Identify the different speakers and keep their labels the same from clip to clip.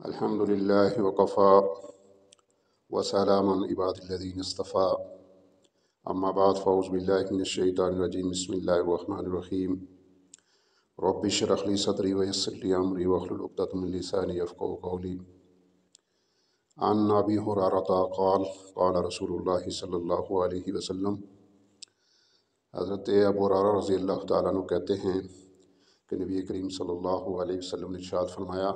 Speaker 1: الحمدللہ وکفا وسلام عباد الذین اصطفیٰ اما بعد فاعوذ باللہ من الشیطان الرجیم بسم اللہ الرحمن الرحیم رب اشرح لی صدری ویسر لی امری واحلل عقدۃ من لسانی یفقہوا قولی عن ابی ہریرہ قال قال رسول اللہ صلی اللہ علیہ وسلم، حضرت ابو ہریرہ رضی اللہ تعالیٰ عنہ کہتے ہیں کہ نبی کریم صلی اللہ علیہ وسلم نے ارشاد فرمایا،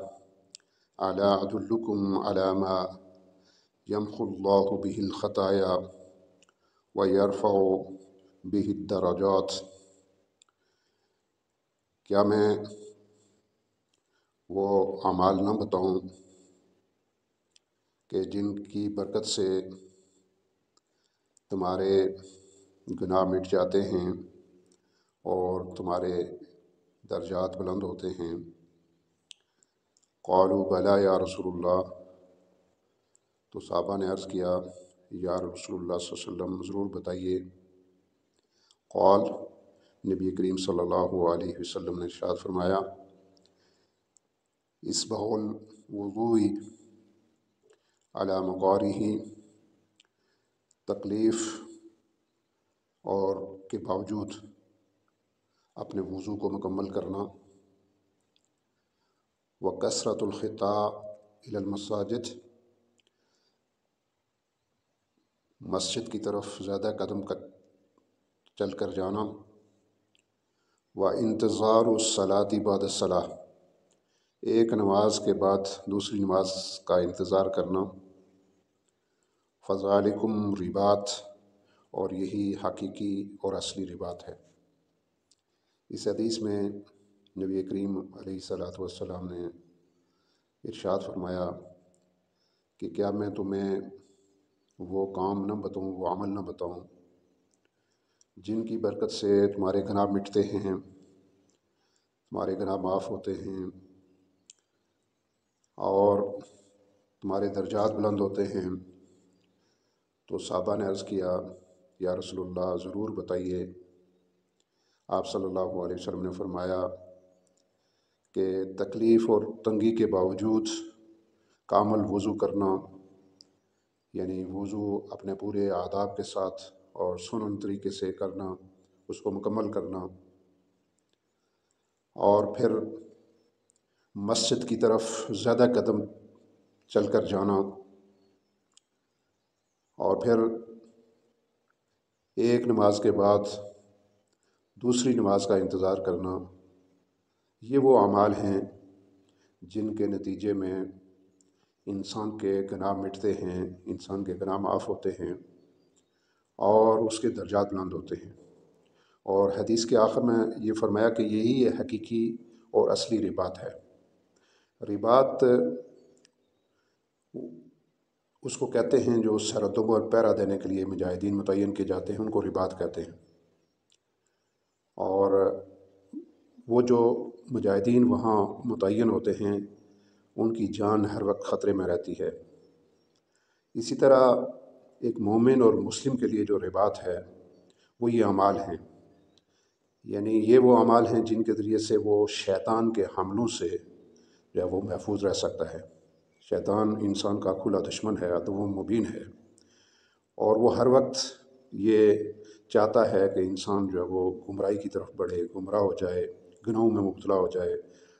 Speaker 1: الا ادلکم علی ما یمحو اللہ بہ الخطایا ویرفع بہ الدرجات، کیا میں وہ اعمال نہ بتاؤں کہ جن کی برکت سے تمہارے گناہ مٹ جاتے ہیں اور تمہارے درجات بلند ہوتے ہیں؟ قالوا بلا یا رسول اللہ، تو صحابہ نے عرض کیا، یا رسول اللہ صلی اللہ علیہ وسلم ضرور بتائیے۔ قال، نبی کریم صلی اللہ علیہ وسلم نے ارشاد فرمایا، اصبغ الوضوء علی مقارہ، تکلیف اور کے باوجود اپنے وضو کو مکمل کرنا، وکثرۃ الخطا الی المساجد، مسجد کی طرف زیادہ قدم چل کر جانا، وانتظار الصلاۃ بعد الصلاۃ، ایک نماز کے بعد دوسری نماز کا انتظار کرنا، فذالکم رباط، اور یہی حقیقی اور اصلی رباط ہے۔ اس حدیث میں نبی کریم علیہ الصلاۃ والسلام نے ارشاد فرمایا کہ کیا میں تمہیں وہ کام نہ بتاؤں، وہ عمل نہ بتاؤں جن کی برکت سے تمہارے گناہ مٹتے ہیں، تمہارے گناہ معاف ہوتے ہیں اور تمہارے درجات بلند ہوتے ہیں؟ تو صحابہ نے عرض کیا، یا رسول اللہ ضرور بتائیے۔ آپ صلی اللہ علیہ وسلم نے فرمایا کہ تکلیف اور تنگی کے باوجود کامل وضو کرنا، یعنی وضو اپنے پورے آداب کے ساتھ اور سنن طریقے سے کرنا، اس کو مکمل کرنا، اور پھر مسجد کی طرف زیادہ قدم چل کر جانا، اور پھر ایک نماز کے بعد دوسری نماز کا انتظار کرنا، یہ وہ اعمال ہیں جن کے نتیجے میں انسان کے گناہ مٹتے ہیں، انسان کے گناہ معاف ہوتے ہیں اور اس کے درجات بلند ہوتے ہیں۔ اور حدیث کے آخر میں یہ فرمایا کہ یہی ہے حقیقی اور اصلی رباط ہے۔ رباط اس کو کہتے ہیں جو سرحدوں پر پہرا دینے کے لیے مجاہدین متعین کیے جاتے ہیں، ان کو رباط کہتے ہیں۔ اور وہ جو مجاہدین وہاں متعین ہوتے ہیں ان کی جان ہر وقت خطرے میں رہتی ہے۔ اسی طرح ایک مومن اور مسلم کے لیے جو رباط ہے وہ یہ اعمال ہیں، یعنی یہ وہ اعمال ہیں جن کے ذریعے سے وہ شیطان کے حملوں سے جو ہے وہ محفوظ رہ سکتا ہے۔ شیطان انسان کا کھلا دشمن ہے، عدو مبین ہے، اور وہ ہر وقت یہ چاہتا ہے کہ انسان جو ہے وہ گمراہی کی طرف بڑھے، گمراہ ہو جائے، گناہوں میں مبتلا ہو جائے،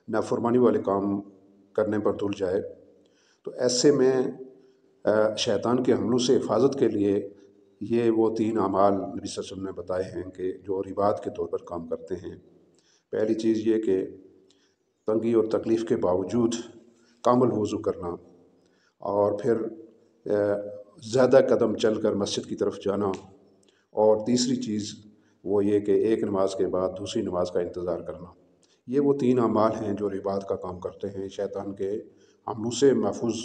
Speaker 1: نافرمانی والے کام کرنے پر تل جائے۔ تو ایسے میں شیطان کے حملوں سے حفاظت کے لیے یہ وہ تین اعمال نبی صلی اللہ علیہ وسلم نے بتائے ہیں کہ جو رباط کے طور پر کام کرتے ہیں۔ پہلی چیز یہ کہ تنگی اور تکلیف کے باوجود کامل وضو کرنا، اور پھر زیادہ قدم چل کر مسجد کی طرف جانا، اور تیسری چیز وہ یہ کہ ایک نماز کے بعد دوسری نماز کا انتظار کرنا۔ یہ وہ تین اعمال ہیں جو رباط کا کام کرتے ہیں، شیطان کے حملوں سے محفوظ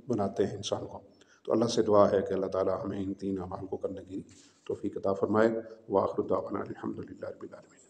Speaker 1: بناتے ہیں انسان کو۔ تو اللہ سے دعا ہے کہ اللہ تعالی ہمیں ان تین اعمال کو کرنے کی توفیق عطا فرمائے۔ وآخر دعوانا الحمدللہ رب العالمین۔